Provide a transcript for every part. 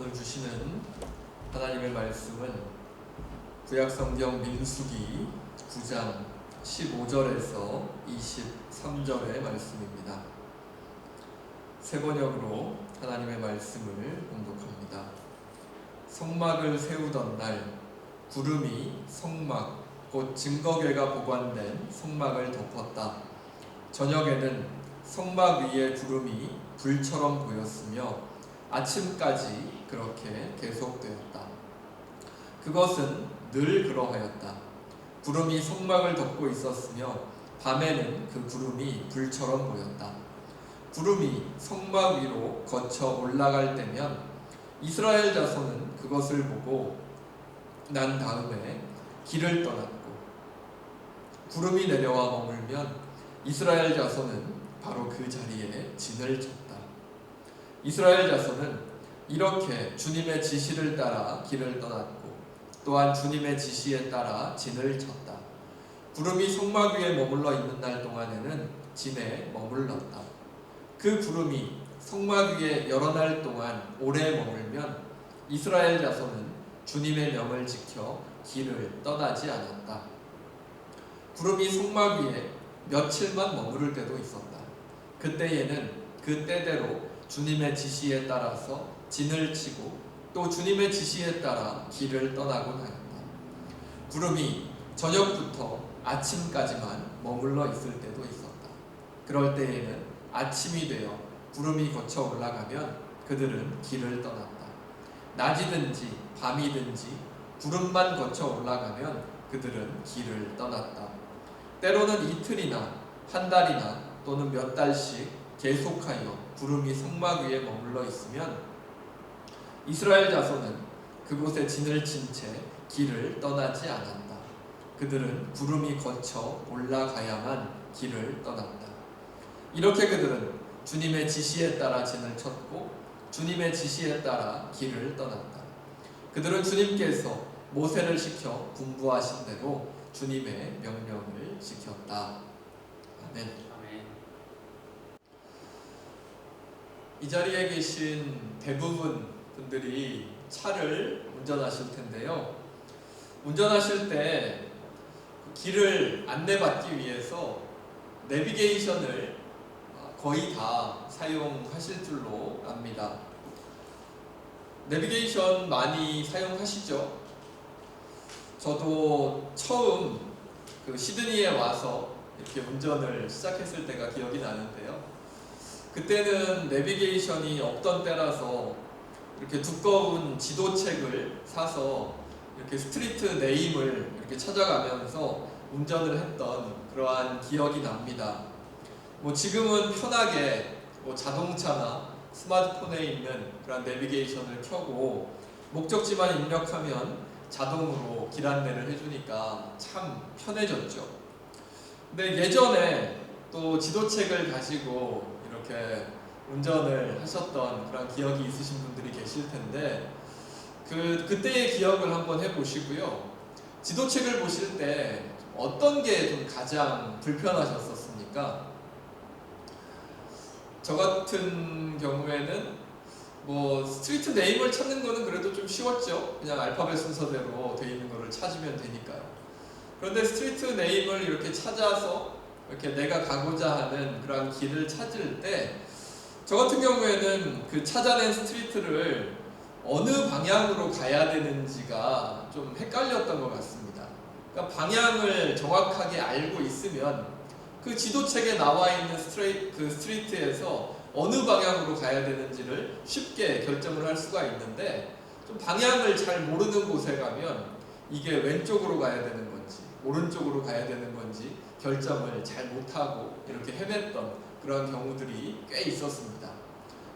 오늘 주시는 하나님의 말씀은 구약성경 민수기 9장 15절에서 23절의 말씀입니다. 새 번역으로 하나님의 말씀을 봉독합니다. 성막을 세우던 날 구름이 성막 곧 증거궤가 보관된 성막을 덮었다. 저녁에는 성막 위에 구름이 불처럼 보였으며 아침까지 그렇게 계속되었다. 그것은 늘 그러하였다. 구름이 성막을 덮고 있었으며 밤에는 그 구름이 불처럼 보였다. 구름이 성막 위로 거쳐 올라갈 때면 이스라엘 자손은 그것을 보고 난 다음에 길을 떠났고, 구름이 내려와 머물면 이스라엘 자손은 바로 그 자리에 진을 쳤다. 이스라엘 자손은 이렇게 주님의 지시를 따라 길을 떠났고 또한 주님의 지시에 따라 진을 쳤다. 구름이 성막 위에 머물러 있는 날 동안에는 진에 머물렀다. 그 구름이 성막 위에 여러 날 동안 오래 머물면 이스라엘 자손은 주님의 명을 지켜 길을 떠나지 않았다. 구름이 성막 위에 며칠만 머무를 때도 있었다. 그때에는 그 때대로 주님의 지시에 따라서 진을 치고 또 주님의 지시에 따라 길을 떠나곤 하였다. 구름이 저녁부터 아침까지만 머물러 있을 때도 있었다. 그럴 때에는 아침이 되어 구름이 거쳐 올라가면 그들은 길을 떠났다. 낮이든지 밤이든지 구름만 거쳐 올라가면 그들은 길을 떠났다. 때로는 이틀이나 한 달이나 또는 몇 달씩 계속하여 구름이 성막 위에 머물러 있으면 이스라엘 자손은 그곳에 진을 친 채 길을 떠나지 않았다. 그들은 구름이 거쳐 올라가야만 길을 떠났다. 이렇게 그들은 주님의 지시에 따라 진을 쳤고 주님의 지시에 따라 길을 떠났다. 그들은 주님께서 모세를 시켜 분부하신 대로 주님의 명령을 지켰다. 아멘. 이 자리에 계신 대부분 분들이 차를 운전하실 텐데요. 운전하실 때 길을 안내받기 위해서 내비게이션을 거의 다 사용하실 줄로 압니다. 내비게이션 많이 사용하시죠? 저도 처음 시드니에 와서 이렇게 운전을 시작했을 때가 기억이 나는데요. 그때는 내비게이션이 없던 때라서 이렇게 두꺼운 지도책을 사서 이렇게 스트리트 네임을 이렇게 찾아가면서 운전을 했던 그러한 기억이 납니다. 지금은 편하게 자동차나 스마트폰에 있는 그런 내비게이션을 켜고 목적지만 입력하면 자동으로 길 안내를 해주니까 참 편해졌죠. 근데 예전에 또 지도책을 가지고 이렇게 운전을 하셨던 그런 기억이 있으신 분들이 계실 텐데 그때의 기억을 한번 해보시고요. 지도책을 보실 때 어떤 게 좀 가장 불편하셨었습니까? 저 같은 경우에는 스트리트 네임을 찾는 거는 그래도 좀 쉬웠죠. 그냥 알파벳 순서대로 돼 있는 거를 찾으면 되니까요. 그런데 스트리트 네임을 이렇게 찾아서 이렇게 내가 가고자 하는 그런 길을 찾을 때 저 같은 경우에는 그 찾아낸 스트리트를 어느 방향으로 가야 되는지가 좀 헷갈렸던 것 같습니다. 그러니까 방향을 정확하게 알고 있으면 그 지도책에 나와 있는 스트리트에서 어느 방향으로 가야 되는지를 쉽게 결정을 할 수가 있는데, 좀 방향을 잘 모르는 곳에 가면 이게 왼쪽으로 가야 되는 건지 오른쪽으로 가야 되는 건지 결정을 잘 못하고 이렇게 헤맸던 그런 경우들이 꽤 있었습니다.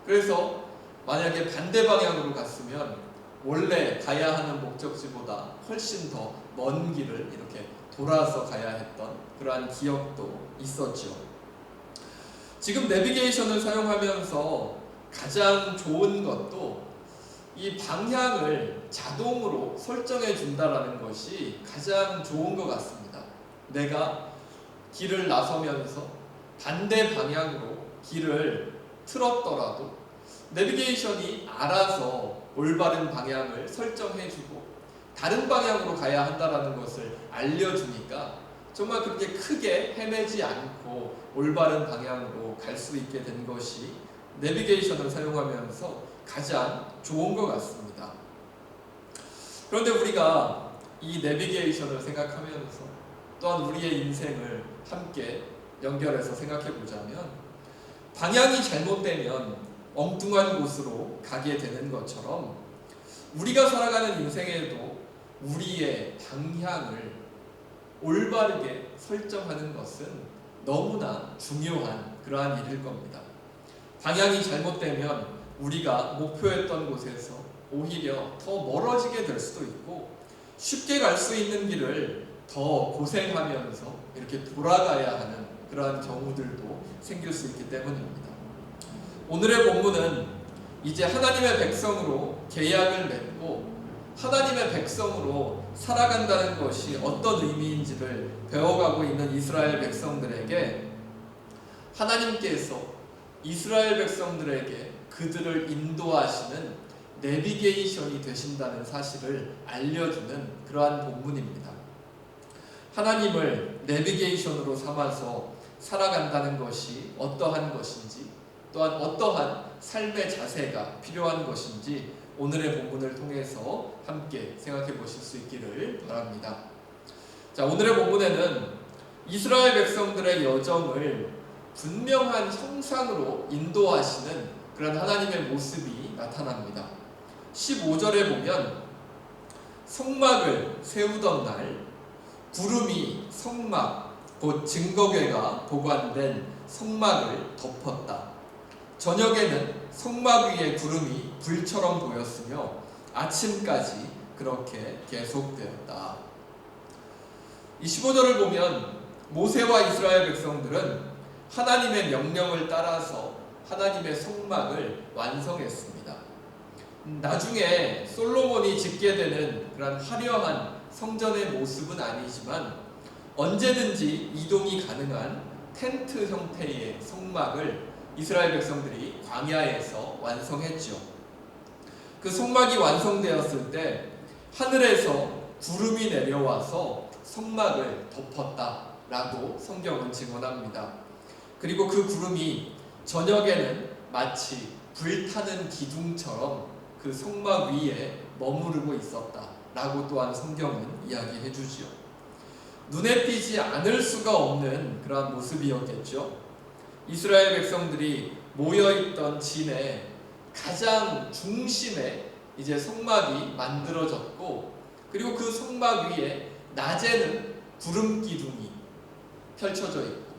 그래서 만약에 반대 방향으로 갔으면 원래 가야 하는 목적지보다 훨씬 더 먼 길을 이렇게 돌아서 가야 했던 그러한 기억도 있었죠. 지금 내비게이션을 사용하면서 가장 좋은 것도 이 방향을 자동으로 설정해 준다라는 것이 가장 좋은 것 같습니다. 내가 길을 나서면서 반대 방향으로 길을 틀었더라도 내비게이션이 알아서 올바른 방향을 설정해주고 다른 방향으로 가야 한다는 것을 알려주니까 정말 그렇게 크게 헤매지 않고 올바른 방향으로 갈 수 있게 된 것이 내비게이션을 사용하면서 가장 좋은 것 같습니다. 그런데 우리가 이 내비게이션을 생각하면서 또한 우리의 인생을 함께 연결해서 생각해 보자면, 방향이 잘못되면 엉뚱한 곳으로 가게 되는 것처럼 우리가 살아가는 인생에도 우리의 방향을 올바르게 설정하는 것은 너무나 중요한 그러한 일일 겁니다. 방향이 잘못되면 우리가 목표했던 곳에서 오히려 더 멀어지게 될 수도 있고, 쉽게 갈 수 있는 길을 더 고생하면서 이렇게 돌아가야 하는 그러한 경우들도 생길 수 있기 때문입니다. 오늘의 본문은 이제 하나님의 백성으로 계약을 맺고 하나님의 백성으로 살아간다는 것이 어떤 의미인지를 배워가고 있는 이스라엘 백성들에게 하나님께서 이스라엘 백성들에게 그들을 인도하시는 내비게이션이 되신다는 사실을 알려주는 그러한 본문입니다. 하나님을 내비게이션으로 삼아서 살아간다는 것이 어떠한 것인지, 또한 어떠한 삶의 자세가 필요한 것인지 오늘의 본문을 통해서 함께 생각해 보실 수 있기를 바랍니다. 자, 오늘의 본문에는 이스라엘 백성들의 여정을 분명한 형상으로 인도하시는 그런 하나님의 모습이 나타납니다. 15절에 보면 성막을 세우던 날 구름이 성막 곧 증거궤가 보관된 성막을 덮었다. 저녁에는 성막 위에 구름이 불처럼 보였으며 아침까지 그렇게 계속되었다. 이 15절을 보면 모세와 이스라엘 백성들은 하나님의 명령을 따라서 하나님의 성막을 완성했습니다. 나중에 솔로몬이 짓게 되는 그런 화려한 성전의 모습은 아니지만 언제든지 이동이 가능한 텐트 형태의 성막을 이스라엘 백성들이 광야에서 완성했죠. 그 성막이 완성되었을 때 하늘에서 구름이 내려와서 성막을 덮었다라고 성경은 증언합니다. 그리고 그 구름이 저녁에는 마치 불타는 기둥처럼 그 성막 위에 머무르고 있었다라고 또한 성경은 이야기해 주지요. 눈에 띄지 않을 수가 없는 그러한 모습이었겠죠. 이스라엘 백성들이 모여있던 진의 가장 중심에 이제 성막이 만들어졌고, 그리고 그 성막 위에 낮에는 구름 기둥이 펼쳐져 있고,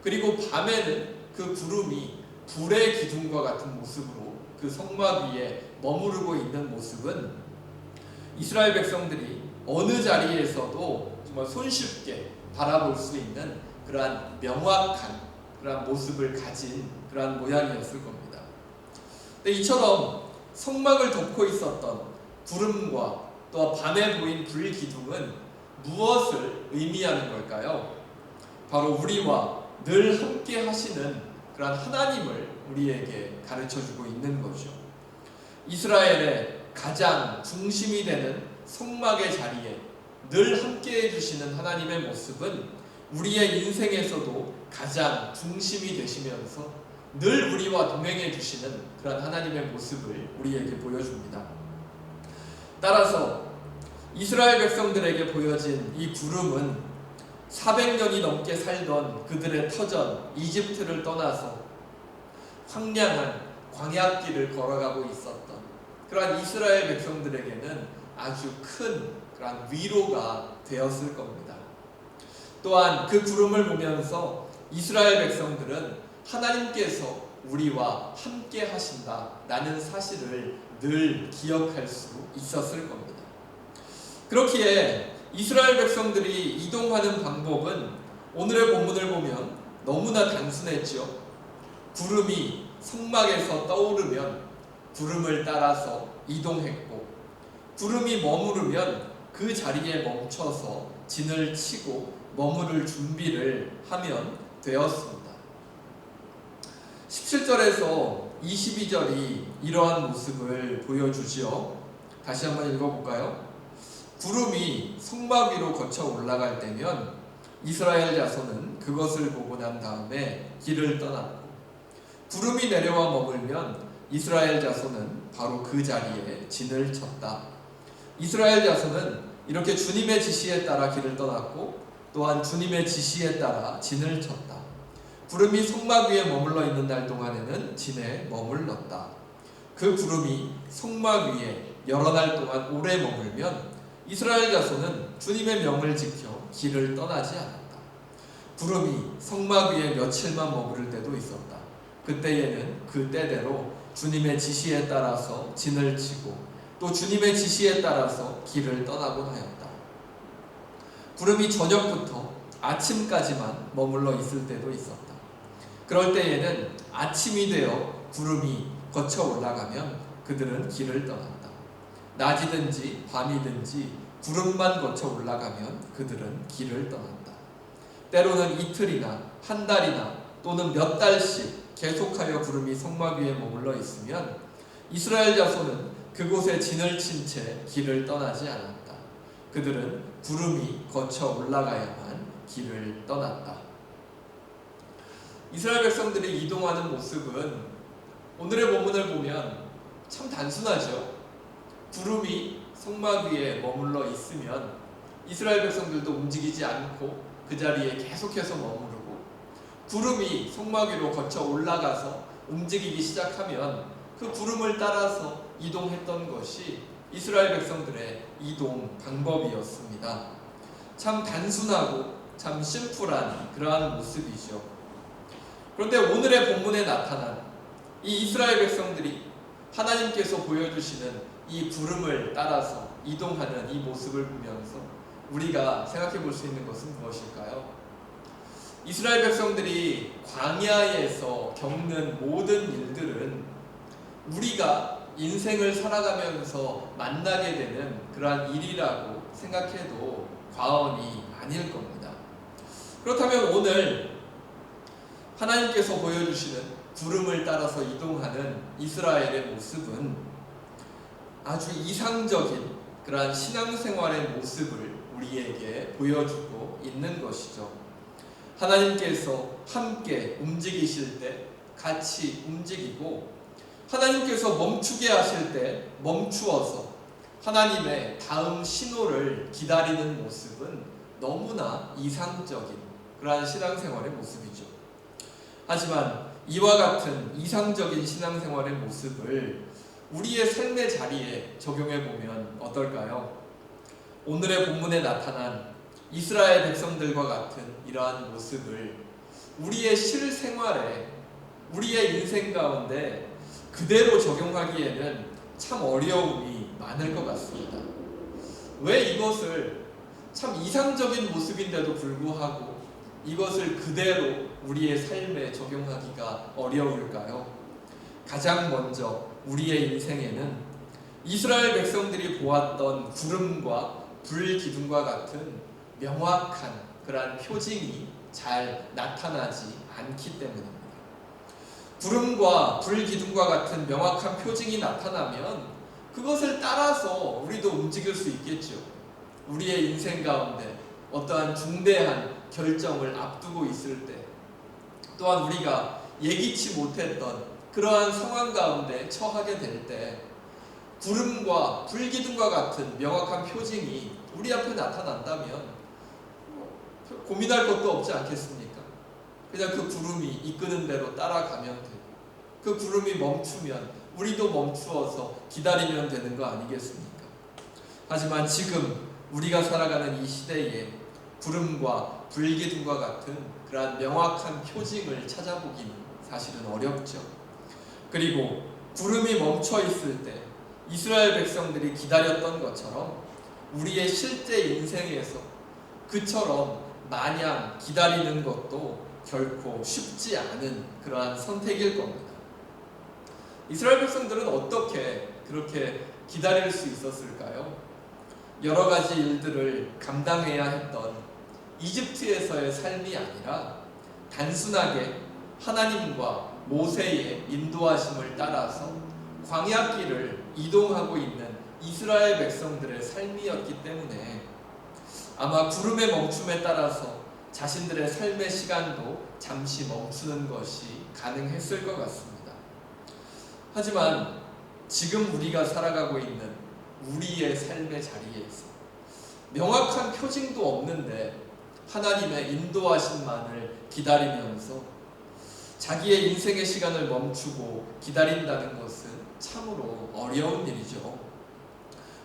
그리고 밤에는 그 구름이 불의 기둥과 같은 모습으로 그 성막 위에 머무르고 있는 모습은 이스라엘 백성들이 어느 자리에서도 정말 손쉽게 바라볼 수 있는 그러한 명확한 그러한 모습을 가진 그러한 모양이었을 겁니다. 근데 이처럼 성막을 덮고 있었던 구름과 또 밤에 보인 불 기둥은 무엇을 의미하는 걸까요? 바로 우리와 늘 함께 하시는 그러한 하나님을 우리에게 가르쳐주고 있는 거죠. 이스라엘의 가장 중심이 되는 성막의 자리에 늘 함께 해주시는 하나님의 모습은 우리의 인생에서도 가장 중심이 되시면서 늘 우리와 동행해 주시는 그런 하나님의 모습을 우리에게 보여줍니다. 따라서 이스라엘 백성들에게 보여진 이 구름은 400년이 넘게 살던 그들의 터전 이집트를 떠나서 황량한 광야길을 걸어가고 있었던 그러한 이스라엘 백성들에게는 아주 큰 그러한 위로가 되었을 겁니다. 또한 그 구름을 보면서 이스라엘 백성들은 하나님께서 우리와 함께 하신다라는 사실을 늘 기억할 수 있었을 겁니다. 그렇기에 이스라엘 백성들이 이동하는 방법은 오늘의 본문을 보면 너무나 단순했죠. 구름이 성막에서 떠오르면 구름을 따라서 이동했고, 구름이 머무르면 그 자리에 멈춰서 진을 치고 머무를 준비를 하면 되었습니다. 17절에서 22절이 이러한 모습을 보여주지요. 다시 한번 읽어볼까요? 구름이 성막 위로 거쳐 올라갈 때면 이스라엘 자손은 그것을 보고 난 다음에 길을 떠났고, 구름이 내려와 머물면 이스라엘 자손은 바로 그 자리에 진을 쳤다. 이스라엘 자손은 이렇게 주님의 지시에 따라 길을 떠났고, 또한 주님의 지시에 따라 진을 쳤다. 구름이 성막 위에 머물러 있는 날 동안에는 진에 머물렀다. 그 구름이 성막 위에 여러 날 동안 오래 머물면 이스라엘 자손은 주님의 명을 지켜 길을 떠나지 않았다. 구름이 성막 위에 며칠만 머무를 때도 있었다. 그때에는 그 때대로 주님의 지시에 따라서 진을 치고 또 주님의 지시에 따라서 길을 떠나곤 하였다. 구름이 저녁부터 아침까지만 머물러 있을 때도 있었다. 그럴 때에는 아침이 되어 구름이 거쳐 올라가면 그들은 길을 떠났다. 낮이든지 밤이든지 구름만 거쳐 올라가면 그들은 길을 떠났다. 때로는 이틀이나 한 달이나 또는 몇 달씩 계속하여 구름이 성막 위에 머물러 있으면 이스라엘 자손은 그곳에 진을 친 채 길을 떠나지 않았다. 그들은 구름이 거쳐 올라가야만 길을 떠났다. 이스라엘 백성들이 이동하는 모습은 오늘의 본문을 보면 참 단순하죠. 구름이 성막 위에 머물러 있으면 이스라엘 백성들도 움직이지 않고 그 자리에 계속해서 머무르고, 구름이 성막 위로 거쳐 올라가서 움직이기 시작하면 그 구름을 따라서 이동했던 것이 이스라엘 백성들의 이동 방법이었습니다. 참 단순하고 참 심플한 그러한 모습이죠. 그런데 오늘의 본문에 나타난 이 이스라엘 백성들이 하나님께서 보여주시는 이 구름을 따라서 이동하는 이 모습을 보면서 우리가 생각해 볼 수 있는 것은 무엇일까요? 이스라엘 백성들이 광야에서 겪는 모든 일들은 우리가 인생을 살아가면서 만나게 되는 그러한 일이라고 생각해도 과언이 아닐 겁니다. 그렇다면 오늘 하나님께서 보여주시는 구름을 따라서 이동하는 이스라엘의 모습은 아주 이상적인 그러한 신앙생활의 모습을 우리에게 보여주고 있는 것이죠. 하나님께서 함께 움직이실 때 같이 움직이고, 하나님께서 멈추게 하실 때 멈추어서 하나님의 다음 신호를 기다리는 모습은 너무나 이상적인 그러한 신앙생활의 모습이죠. 하지만 이와 같은 이상적인 신앙생활의 모습을 우리의 삶의 자리에 적용해 보면 어떨까요? 오늘의 본문에 나타난 이스라엘 백성들과 같은 이러한 모습을 우리의 실생활에, 우리의 인생 가운데 그대로 적용하기에는 참 어려움이 많을 것 같습니다. 왜 이것을 참 이상적인 모습인데도 불구하고 이것을 그대로 우리의 삶에 적용하기가 어려울까요? 가장 먼저 우리의 인생에는 이스라엘 백성들이 보았던 구름과 불 기둥과 같은 명확한 그러한 표징이 잘 나타나지 않기 때문입니다. 구름과 불 기둥과 같은 명확한 표징이 나타나면 그것을 따라서 우리도 움직일 수 있겠죠. 우리의 인생 가운데 어떠한 중대한 결정을 앞두고 있을 때, 또한 우리가 예기치 못했던 그러한 상황 가운데 처하게 될 때 구름과 불기둥과 같은 명확한 표징이 우리 앞에 나타난다면 고민할 것도 없지 않겠습니까? 그냥 그 구름이 이끄는 대로 따라가면 되고, 그 구름이 멈추면 우리도 멈추어서 기다리면 되는 거 아니겠습니까? 하지만 지금 우리가 살아가는 이 시대에 구름과 불기둥과 같은 그러한 명확한 표징을 찾아보기는 사실은 어렵죠. 그리고 구름이 멈춰 있을 때 이스라엘 백성들이 기다렸던 것처럼 우리의 실제 인생에서 그처럼 마냥 기다리는 것도 결코 쉽지 않은 그러한 선택일 겁니다. 이스라엘 백성들은 어떻게 그렇게 기다릴 수 있었을까요? 여러 가지 일들을 감당해야 했던 이집트에서의 삶이 아니라 단순하게 하나님과 모세의 인도하심을 따라서 광야길을 이동하고 있는 이스라엘 백성들의 삶이었기 때문에 아마 구름의 멈춤에 따라서 자신들의 삶의 시간도 잠시 멈추는 것이 가능했을 것 같습니다. 하지만 지금 우리가 살아가고 있는 우리의 삶의 자리에서 명확한 표징도 없는데 하나님의 인도하심만을 기다리면서 자기의 인생의 시간을 멈추고 기다린다는 것은 참으로 어려운 일이죠.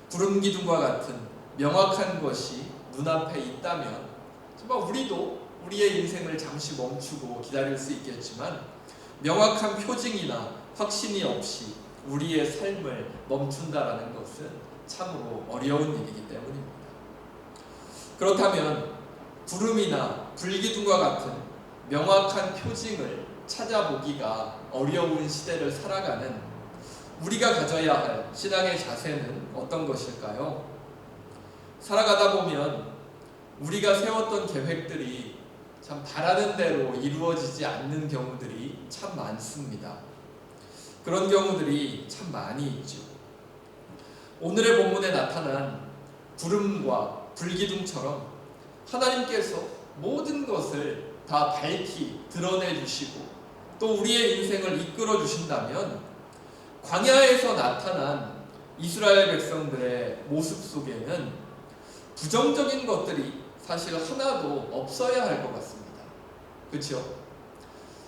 구름 기둥과 같은 명확한 것이 눈앞에 있다면 정말 우리도 우리의 인생을 잠시 멈추고 기다릴 수 있겠지만 명확한 표징이나 확신이 없이 우리의 삶을 멈춘다라는 것은 참으로 어려운 일이기 때문입니다. 그렇다면 구름이나 불기둥과 같은 명확한 표징을 찾아보기가 어려운 시대를 살아가는 우리가 가져야 할 신앙의 자세는 어떤 것일까요? 살아가다 보면 우리가 세웠던 계획들이 참 바라는 대로 이루어지지 않는 경우들이 참 많습니다. 그런 경우들이 참 많이 있죠. 오늘의 본문에 나타난 구름과 불기둥처럼 하나님께서 모든 것을 다 밝히 드러내 주시고 또 우리의 인생을 이끌어 주신다면 광야에서 나타난 이스라엘 백성들의 모습 속에는 부정적인 것들이 사실 하나도 없어야 할 것 같습니다. 그렇죠?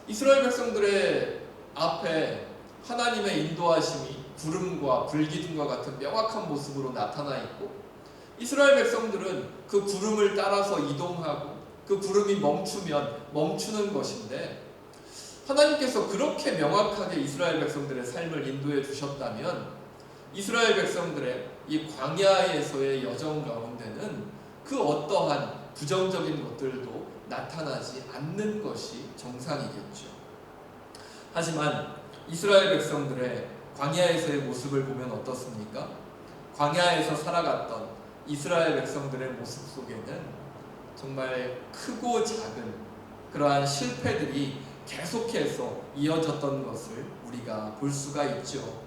이스라엘 백성들의 앞에 하나님의 인도하심이 구름과 불기둥과 같은 명확한 모습으로 나타나 있고 이스라엘 백성들은 그 구름을 따라서 이동하고 그 구름이 멈추면 멈추는 것인데 하나님께서 그렇게 명확하게 이스라엘 백성들의 삶을 인도해 주셨다면 이스라엘 백성들의 이 광야에서의 여정 가운데는 그 어떠한 부정적인 것들도 나타나지 않는 것이 정상이겠죠. 하지만 이스라엘 백성들의 광야에서의 모습을 보면 어떻습니까? 광야에서 살아갔던 이스라엘 백성들의 모습 속에는 정말 크고 작은 그러한 실패들이 계속해서 이어졌던 것을 우리가 볼 수가 있죠.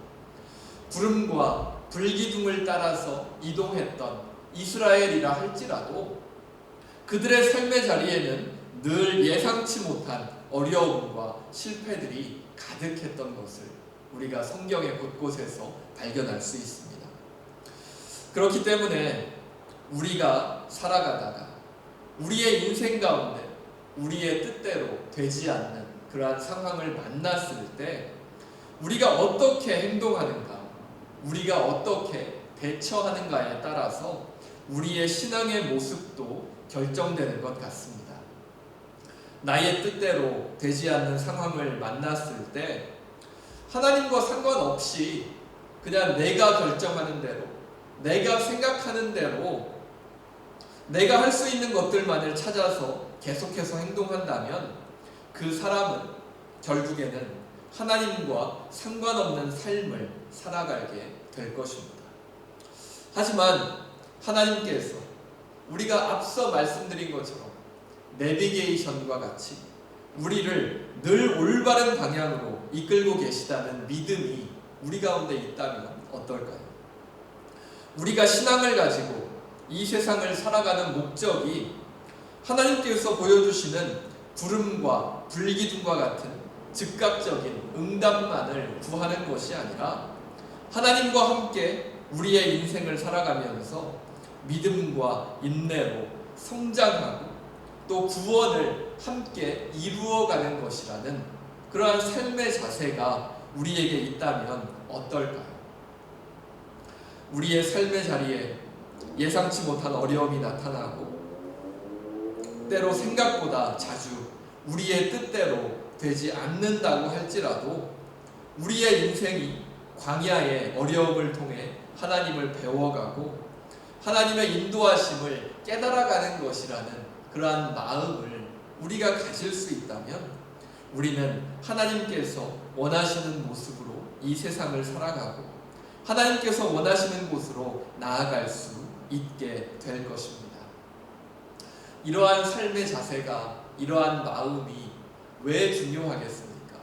구름과 불기둥을 따라서 이동했던 이스라엘이라 할지라도 그들의 삶의 자리에는 늘 예상치 못한 어려움과 실패들이 가득했던 것을 우리가 성경의 곳곳에서 발견할 수 있습니다. 그렇기 때문에 우리가 살아가다가 우리의 인생 가운데 우리의 뜻대로 되지 않는 그러한 상황을 만났을 때 우리가 어떻게 행동하는가, 우리가 어떻게 대처하는가에 따라서 우리의 신앙의 모습도 결정되는 것 같습니다. 나의 뜻대로 되지 않는 상황을 만났을 때 하나님과 상관없이 그냥 내가 결정하는 대로, 내가 생각하는 대로 내가 할 수 있는 것들만을 찾아서 계속해서 행동한다면 그 사람은 결국에는 하나님과 상관없는 삶을 살아가게 될 것입니다. 하지만 하나님께서 우리가 앞서 말씀드린 것처럼 내비게이션과 같이 우리를 늘 올바른 방향으로 이끌고 계시다는 믿음이 우리 가운데 있다면 어떨까요? 우리가 신앙을 가지고 이 세상을 살아가는 목적이 하나님께서 보여주시는 구름과 불기둥과 같은 즉각적인 응답만을 구하는 것이 아니라 하나님과 함께 우리의 인생을 살아가면서 믿음과 인내로 성장하고 또 구원을 함께 이루어가는 것이라는 그러한 삶의 자세가 우리에게 있다면 어떨까요? 우리의 삶의 자리에 예상치 못한 어려움이 나타나고 때로 생각보다 자주 우리의 뜻대로 되지 않는다고 할지라도 우리의 인생이 광야의 어려움을 통해 하나님을 배워가고 하나님의 인도하심을 깨달아가는 것이라는 그러한 마음을 우리가 가질 수 있다면 우리는 하나님께서 원하시는 모습으로 이 세상을 살아가고 하나님께서 원하시는 곳으로 나아갈 수 있게 될 것입니다. 이러한 삶의 자세가, 이러한 마음이 왜 중요하겠습니까?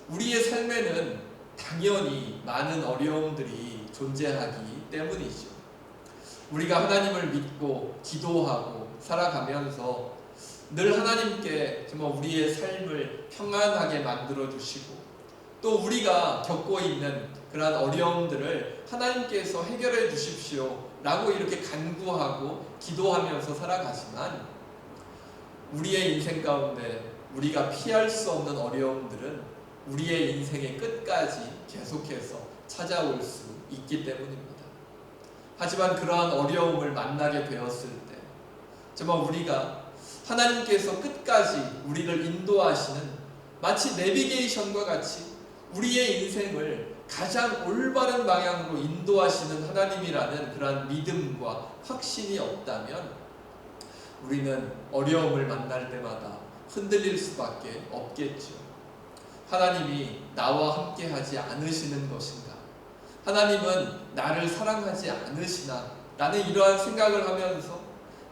우리의 삶에는 당연히 많은 어려움들이 존재하기 때문이죠. 우리가 하나님을 믿고 기도하고 살아가면서 늘 하나님께 정말 우리의 삶을 평안하게 만들어 주시고 또 우리가 겪고 있는 그러한 어려움들을 하나님께서 해결해 주십시오 라고 이렇게 간구하고 기도하면서 살아가지만 우리의 인생 가운데 우리가 피할 수 없는 어려움들은 우리의 인생의 끝까지 계속해서 찾아올 수 있기 때문입니다. 하지만 그러한 어려움을 만나게 되었을 때 정말 우리가 하나님께서 끝까지 우리를 인도하시는 마치 내비게이션과 같이 우리의 인생을 가장 올바른 방향으로 인도하시는 하나님이라는 그러한 믿음과 확신이 없다면 우리는 어려움을 만날 때마다 흔들릴 수밖에 없겠죠. 하나님이 나와 함께 하지 않으시는 것인가? 하나님은 나를 사랑하지 않으시나? 라는 이러한 생각을 하면서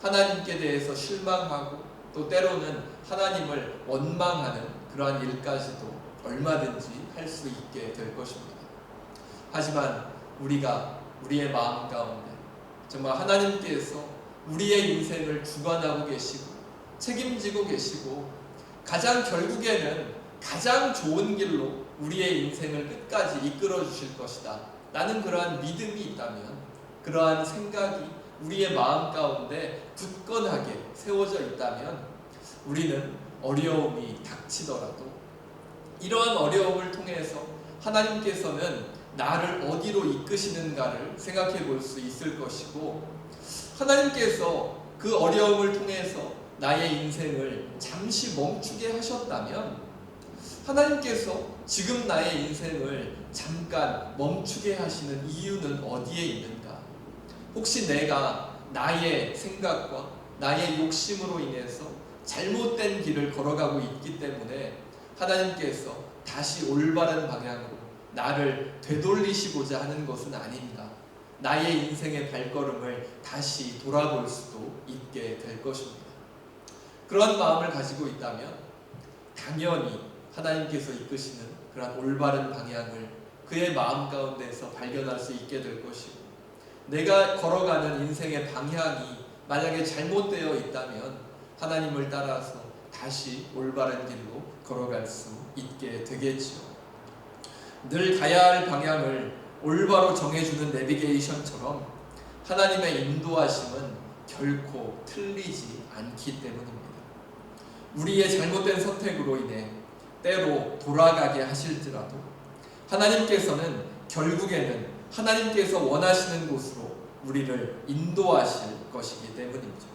하나님께 대해서 실망하고 또 때로는 하나님을 원망하는 그러한 일까지도 얼마든지 할 수 있게 될 것입니다. 하지만 우리가 우리의 마음 가운데 정말 하나님께서 우리의 인생을 주관하고 계시고 책임지고 계시고 가장 결국에는 가장 좋은 길로 우리의 인생을 끝까지 이끌어 주실 것이다 라는 그러한 믿음이 있다면 그러한 생각이 우리의 마음 가운데 굳건하게 세워져 있다면 우리는 어려움이 닥치더라도 이러한 어려움을 통해서 하나님께서는 나를 어디로 이끄시는가를 생각해 볼 수 있을 것이고 하나님께서 그 어려움을 통해서 나의 인생을 잠시 멈추게 하셨다면 하나님께서 지금 나의 인생을 잠깐 멈추게 하시는 이유는 어디에 있는가? 혹시 내가 나의 생각과 나의 욕심으로 인해서 잘못된 길을 걸어가고 있기 때문에 하나님께서 다시 올바른 방향으로 나를 되돌리시고자 하는 것은 아닌가? 나의 인생의 발걸음을 다시 돌아볼 수도 있게 될 것입니다. 그런 마음을 가지고 있다면 당연히 하나님께서 이끄시는 그런 올바른 방향을 그의 마음 가운데서 발견할 수 있게 될 것이고 내가 걸어가는 인생의 방향이 만약에 잘못되어 있다면 하나님을 따라서 다시 올바른 길로 걸어갈 수 있게 되겠지요. 늘 가야 할 방향을 올바로 정해주는 내비게이션처럼 하나님의 인도하심은 결코 틀리지 않기 때문입니다. 우리의 잘못된 선택으로 인해 때로 돌아가게 하실지라도 하나님께서는 결국에는 하나님께서 원하시는 곳으로 우리를 인도하실 것이기 때문이죠.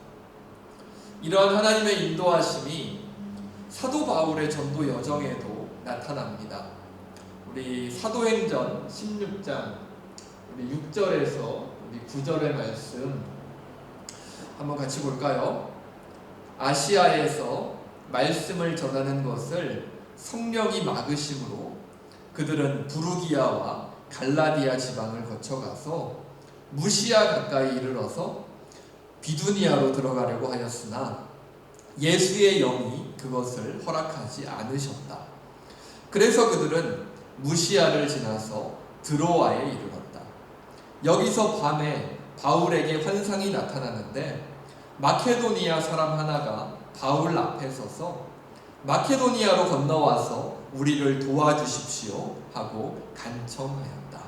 이러한 하나님의 인도하심이 사도 바울의 전도 여정에도 나타납니다. 우리 사도행전 16장 우리 6절에서 우리 9절의 말씀 한번 같이 볼까요? 아시아에서 말씀을 전하는 것을 성령이 막으심으로 그들은 부르기아와 갈라디아 지방을 거쳐가서 무시아 가까이 이르러서 비두니아로 들어가려고 하였으나 예수의 영이 그것을 허락하지 않으셨다. 그래서 그들은 무시아를 지나서 드로아에 이르렀다. 여기서 밤에 바울에게 환상이 나타나는데 마케도니아 사람 하나가 바울 앞에 서서 마케도니아로 건너와서 우리를 도와주십시오 하고 간청하였다.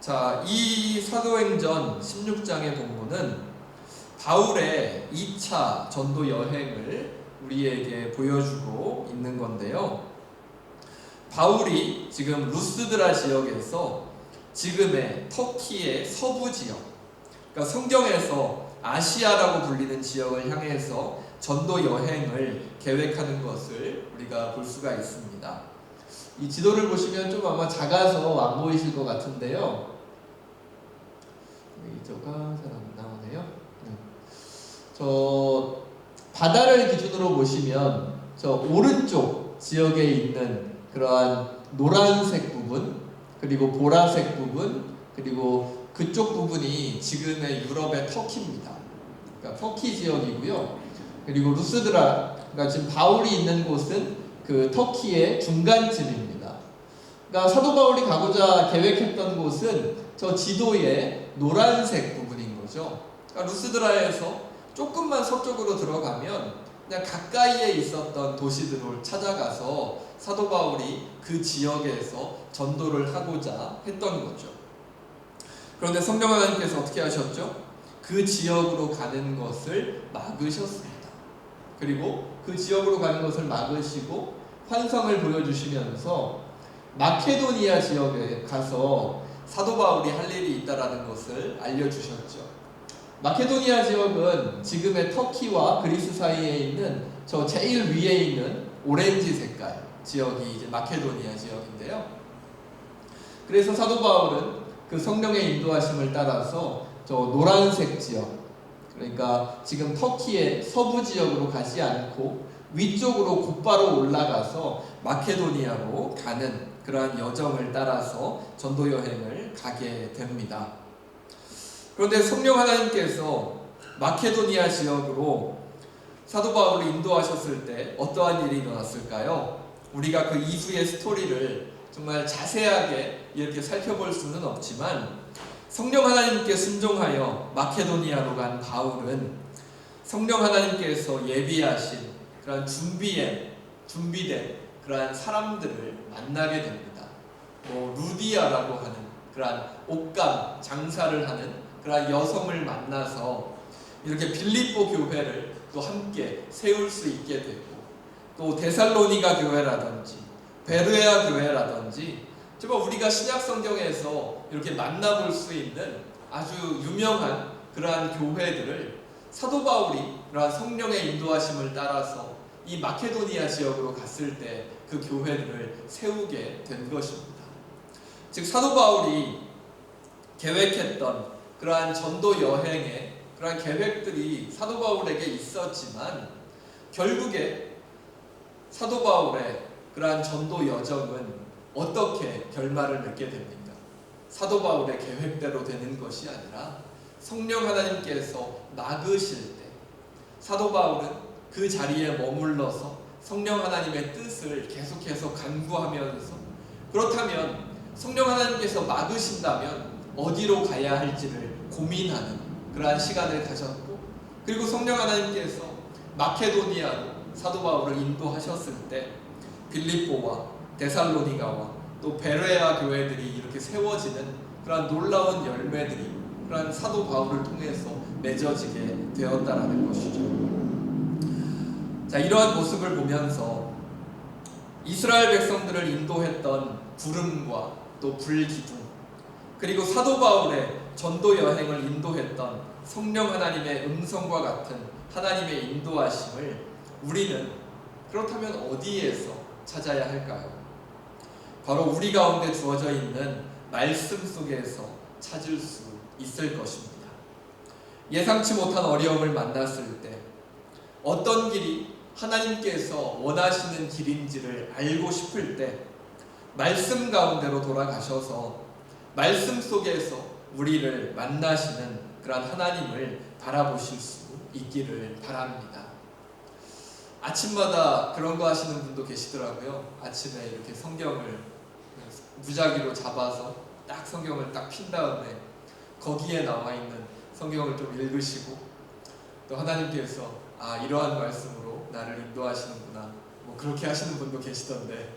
자, 이 사도행전 16장의 본문은 바울의 2차 전도 여행을 우리에게 보여주고 있는 건데요. 바울이 지금 루스드라 지역에서 지금의 터키의 서부 지역, 그러니까 성경에서 아시아라고 불리는 지역을 향해서 전도 여행을 계획하는 것을 우리가 볼 수가 있습니다. 이 지도를 보시면 좀 아마 작아서 안 보이실 것 같은데요. 이쪽가 잘 안 나오네요. 저 바다를 기준으로 보시면 저 오른쪽 지역에 있는 그러한 노란색 부분, 그리고 보라색 부분, 그리고 그쪽 부분이 지금의 유럽의 터키입니다. 그러니까 터키 지역이고요. 그리고 루스드라, 그러니까 지금 바울이 있는 곳은 그 터키의 중간쯤입니다. 그러니까 사도 바울이 가고자 계획했던 곳은 저 지도의 노란색 부분인 거죠. 그러니까 루스드라에서 조금만 서쪽으로 들어가면 그냥 가까이에 있었던 도시들을 찾아가서 사도 바울이 그 지역에서 전도를 하고자 했던 거죠. 그런데 성령 하나님께서 어떻게 하셨죠? 그 지역으로 가는 것을 막으셨습니다. 그리고 그 지역으로 가는 것을 막으시고 환상을 보여주시면서 마케도니아 지역에 가서 사도 바울이 할 일이 있다라는 것을 알려주셨죠. 마케도니아 지역은 지금의 터키와 그리스 사이에 있는 저 제일 위에 있는 오렌지 색깔 지역이 이제 마케도니아 지역인데요. 그래서 사도 바울은 그 성령의 인도하심을 따라서 저 노란색 지역, 그러니까 지금 터키의 서부 지역으로 가지 않고 위쪽으로 곧바로 올라가서 마케도니아로 가는 그러한 여정을 따라서 전도 여행을 가게 됩니다. 그런데 성령 하나님께서 마케도니아 지역으로 사도 바울을 인도하셨을 때 어떠한 일이 일어났을까요? 우리가 그 이후의 스토리를 정말 자세하게 이렇게 살펴볼 수는 없지만 성령 하나님께 순종하여 마케도니아로 간 바울은 성령 하나님께서 예비하신 그런 준비된 그러한 사람들을 만나게 됩니다. 루디아라고 하는 그러한 옷감 장사를 하는 그러한 여성을 만나서 이렇게 빌립보 교회를 또 함께 세울 수 있게 되고, 또 데살로니가 교회라든지 베르야 교회라든지 정말 우리가 신약 성경에서 이렇게 만나볼 수 있는 아주 유명한 그러한 교회들을 사도 바울이 그러한 성령의 인도하심을 따라서 이 마케도니아 지역으로 갔을 때 그 교회들을 세우게 된 것입니다. 즉 사도 바울이 계획했던 그러한 전도 여행의 그러한 계획들이 사도 바울에게 있었지만 결국에 사도 바울의 그러한 전도 여정은 어떻게 결말을 맺게 됩니까? 사도 바울의 계획대로 되는 것이 아니라 성령 하나님께서 막으실 때 사도 바울은 그 자리에 머물러서 성령 하나님의 뜻을 계속해서 간구하면서, 그렇다면 성령 하나님께서 막으신다면 어디로 가야 할지를 고민하는 그러한 시간을 가졌고, 그리고 성령 하나님께서 마케도니아로 사도 바울을 인도하셨을 때 빌립보와 데살로니가와 또 베레아 교회들이 이렇게 세워지는 그러한 놀라운 열매들이 그러한 사도 바울을 통해서 맺어지게 되었다라는 것이죠. 자, 이러한 모습을 보면서 이스라엘 백성들을 인도했던 구름과 또 불기둥, 그리고 사도 바울의 전도 여행을 인도했던 성령 하나님의 음성과 같은 하나님의 인도하심을 우리는 그렇다면 어디에서 찾아야 할까요? 바로 우리 가운데 주어져 있는 말씀 속에서 찾을 수 있을 것입니다. 예상치 못한 어려움을 만났을 때 어떤 길이 하나님께서 원하시는 길인지를 알고 싶을 때 말씀 가운데로 돌아가셔서 말씀 속에서 우리를 만나시는 그런 하나님을 바라보실 수 있기를 바랍니다. 아침마다 그런 거 하시는 분도 계시더라고요. 아침에 이렇게 성경을 무작위로 잡아서 딱 성경을 딱 핀 다음에 거기에 나와 있는 성경을 좀 읽으시고, 또 하나님께서 이러한 말씀으로 나를 인도하시는구나, 그렇게 하시는 분도 계시던데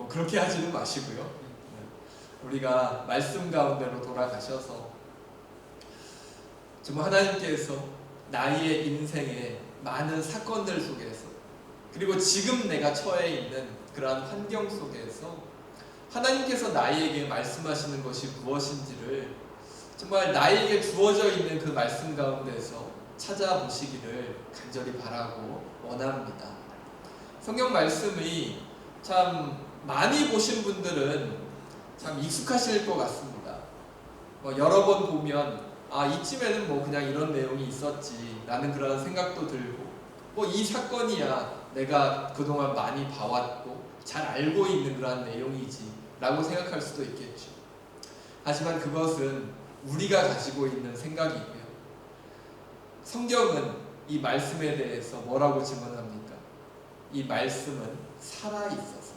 그렇게 하지는 마시고요. 우리가 말씀 가운데로 돌아가셔서 정말 하나님께서 나의 인생의 많은 사건들 속에서, 그리고 지금 내가 처해 있는 그러한 환경 속에서 하나님께서 나에게 말씀하시는 것이 무엇인지를 정말 나에게 주어져 있는 그 말씀 가운데서 찾아보시기를 간절히 바라고 원합니다. 성경 말씀이 참 많이 보신 분들은 참 익숙하실 것 같습니다. 여러 번 보면 이쯤에는 그냥 이런 내용이 있었지 라는 그런 생각도 들고, 이 사건이야 내가 그동안 많이 봐왔고 잘 알고 있는 그런 내용이지 라고 생각할 수도 있겠죠. 하지만 그것은 우리가 가지고 있는 생각이고요. 성경은 이 말씀에 대해서 뭐라고 증언합니까? 이 말씀은 살아있어서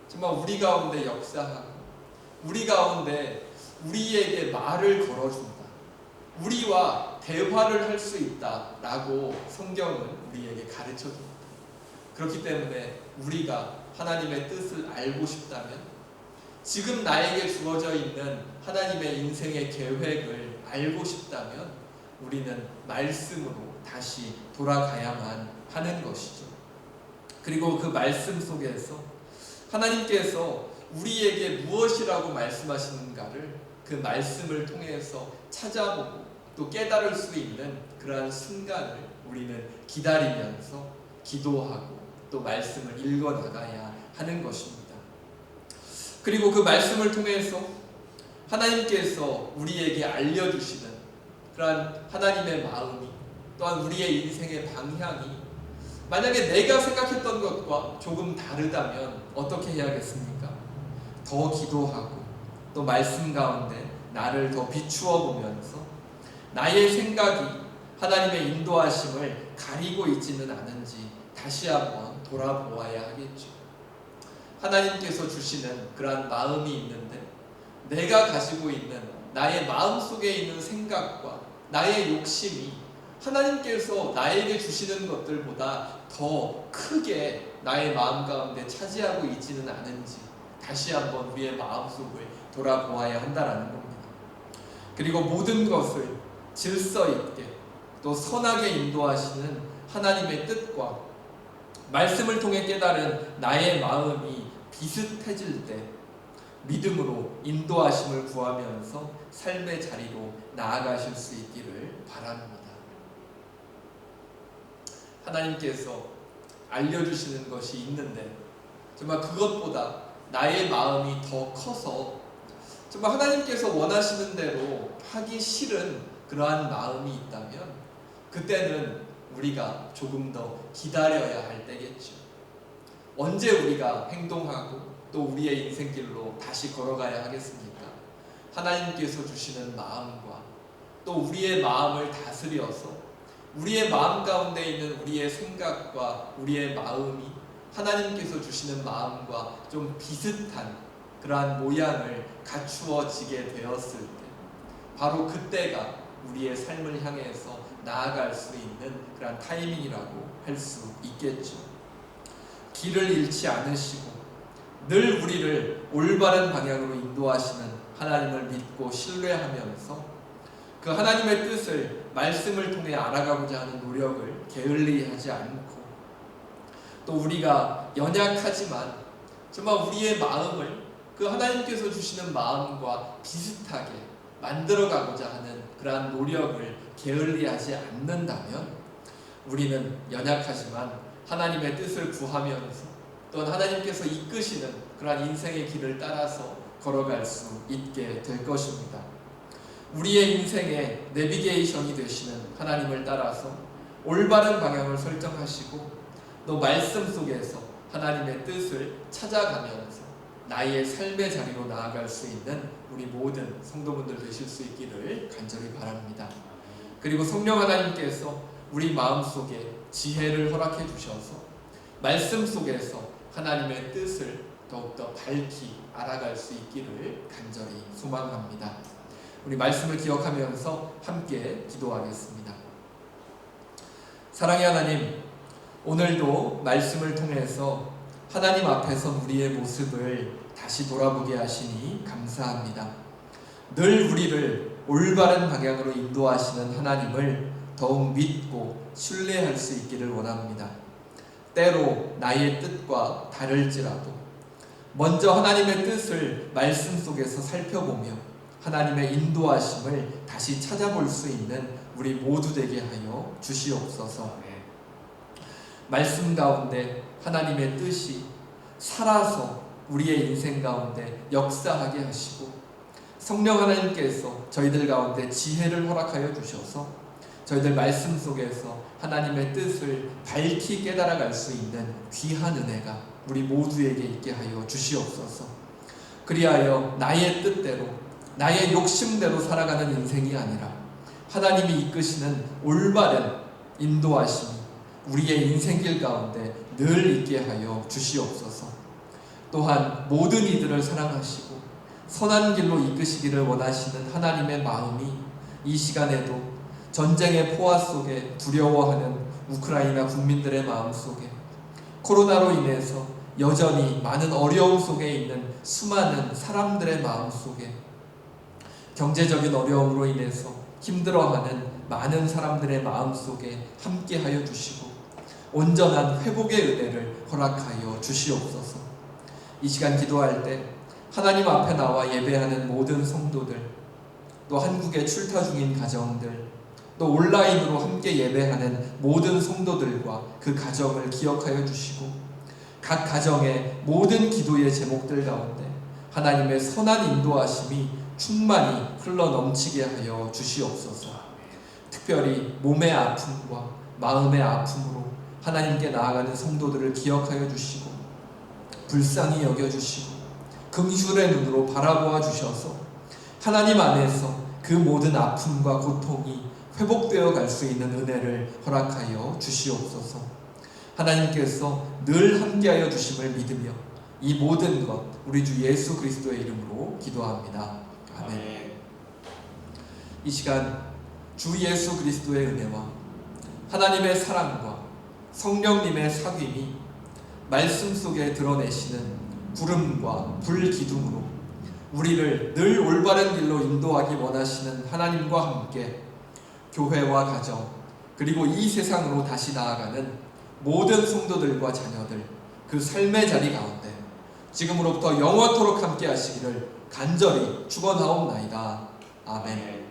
정말 우리 가운데 역사하고 우리 가운데 우리에게 말을 걸어준다. 우리와 대화를 할 수 있다라고 성경은 우리에게 가르쳐줍니다. 그렇기 때문에 우리가 하나님의 뜻을 알고 싶다면 지금 나에게 주어져 있는 하나님의 인생의 계획을 알고 싶다면 우리는 말씀으로 다시 돌아가야만 하는 것이죠. 그리고 그 말씀 속에서 하나님께서 우리에게 무엇이라고 말씀하시는가를 그 말씀을 통해서 찾아보고 또 깨달을 수 있는 그러한 순간을 우리는 기다리면서 기도하고 또 말씀을 읽어나가야 하는 것입니다. 그리고 그 말씀을 통해서 하나님께서 우리에게 알려주시는 그러한 하나님의 마음이 또한 우리의 인생의 방향이 만약에 내가 생각했던 것과 조금 다르다면 어떻게 해야겠습니까? 더 기도하고 또 말씀 가운데 나를 더 비추어 보면서 나의 생각이 하나님의 인도하심을 가리고 있지는 않은지 다시 한번 돌아보아야 하겠죠. 하나님께서 주시는 그러한 마음이 있는데 내가 가지고 있는 나의 마음속에 있는 생각과 나의 욕심이 하나님께서 나에게 주시는 것들보다 더 크게 나의 마음 가운데 차지하고 있지는 않은지 다시 한번 우리의 마음속을 돌아보아야 한다라는 겁니다. 그리고 모든 것을 질서 있게 또 선하게 인도하시는 하나님의 뜻과 말씀을 통해 깨달은 나의 마음이 비슷해질 때 믿음으로 인도하심을 구하면서 삶의 자리로 나아가실 수 있기를 바랍니다. 하나님께서 알려주시는 것이 있는데 정말 그것보다 나의 마음이 더 커서 정말 하나님께서 원하시는 대로 하기 싫은 그러한 마음이 있다면 그때는 우리가 조금 더 기다려야 할 때겠죠. 언제 우리가 행동하고 또 우리의 인생길로 다시 걸어가야 하겠습니까? 하나님께서 주시는 마음과 또 우리의 마음을 다스려서 우리의 마음 가운데 있는 우리의 생각과 우리의 마음이 하나님께서 주시는 마음과 좀 비슷한 그러한 모양을 갖추어지게 되었을 때 바로 그때가 우리의 삶을 향해서 나아갈 수 있는 그러한 타이밍이라고 할 수 있겠죠. 길을 잃지 않으시고 늘 우리를 올바른 방향으로 인도하시는 하나님을 믿고 신뢰하면서 그 하나님의 뜻을 말씀을 통해 알아가고자 하는 노력을 게을리하지 않고 또 우리가 연약하지만 정말 우리의 마음을 그 하나님께서 주시는 마음과 비슷하게 만들어가고자 하는 그러한 노력을 게을리하지 않는다면 우리는 연약하지만 하나님의 뜻을 구하면서 또한 하나님께서 이끄시는 그러한 인생의 길을 따라서 걸어갈 수 있게 될 것입니다. 우리의 인생의 내비게이션이 되시는 하나님을 따라서 올바른 방향을 설정하시고 또 말씀 속에서 하나님의 뜻을 찾아가면서 나의 삶의 자리로 나아갈 수 있는 우리 모든 성도분들 되실 수 있기를 간절히 바랍니다. 그리고 성령 하나님께서 우리 마음속에 지혜를 허락해 주셔서 말씀 속에서 하나님의 뜻을 더욱더 밝히 알아갈 수 있기를 간절히 소망합니다. 우리 말씀을 기억하면서 함께 기도하겠습니다. 사랑의 하나님, 오늘도 말씀을 통해서 하나님 앞에서 우리의 모습을 다시 돌아보게 하시니 감사합니다. 늘 우리를 올바른 방향으로 인도하시는 하나님을 더욱 믿고 신뢰할 수 있기를 원합니다. 때로 나의 뜻과 다를지라도 먼저 하나님의 뜻을 말씀 속에서 살펴보며 하나님의 인도하심을 다시 찾아볼 수 있는 우리 모두 되게 하여 주시옵소서. 말씀 가운데 하나님의 뜻이 살아서 우리의 인생 가운데 역사하게 하시고 성령 하나님께서 저희들 가운데 지혜를 허락하여 주셔서 저희들 말씀 속에서 하나님의 뜻을 밝히 깨달아갈 수 있는 귀한 은혜가 우리 모두에게 있게 하여 주시옵소서. 그리하여 나의 뜻대로 나의 욕심대로 살아가는 인생이 아니라 하나님이 이끄시는 올바른 인도하심이 우리의 인생길 가운데 늘 있게 하여 주시옵소서. 또한 모든 이들을 사랑하시고 선한 길로 이끄시기를 원하시는 하나님의 마음이 이 시간에도 전쟁의 포화 속에 두려워하는 우크라이나 국민들의 마음 속에, 코로나로 인해서 여전히 많은 어려움 속에 있는 수많은 사람들의 마음 속에, 경제적인 어려움으로 인해서 힘들어하는 많은 사람들의 마음 속에 함께하여 주시고 온전한 회복의 은혜를 허락하여 주시옵소서. 이 시간 기도할 때 하나님 앞에 나와 예배하는 모든 성도들, 또 한국에 출타 중인 가정들, 또 온라인으로 함께 예배하는 모든 성도들과 그 가정을 기억하여 주시고 각 가정의 모든 기도의 제목들 가운데 하나님의 선한 인도하심이 충만히 흘러넘치게 하여 주시옵소서. 특별히 몸의 아픔과 마음의 아픔으로 하나님께 나아가는 성도들을 기억하여 주시고 불쌍히 여겨주시고 긍휼의 눈으로 바라보아 주셔서 하나님 안에서 그 모든 아픔과 고통이 회복되어 갈 수 있는 은혜를 허락하여 주시옵소서. 하나님께서 늘 함께하여 주심을 믿으며 이 모든 것 우리 주 예수 그리스도의 이름으로 기도합니다. 아멘. 이 시간 주 예수 그리스도의 은혜와 하나님의 사랑과 성령님의 사귐이 말씀 속에 드러내시는 구름과 불 기둥으로 우리를 늘 올바른 길로 인도하기 원하시는 하나님과 함께 교회와 가정 그리고 이 세상으로 다시 나아가는 모든 성도들과 자녀들 그 삶의 자리 가운데 지금으로부터 영원토록 함께 하시기를 간절히 축원하옵나이다. 아멘.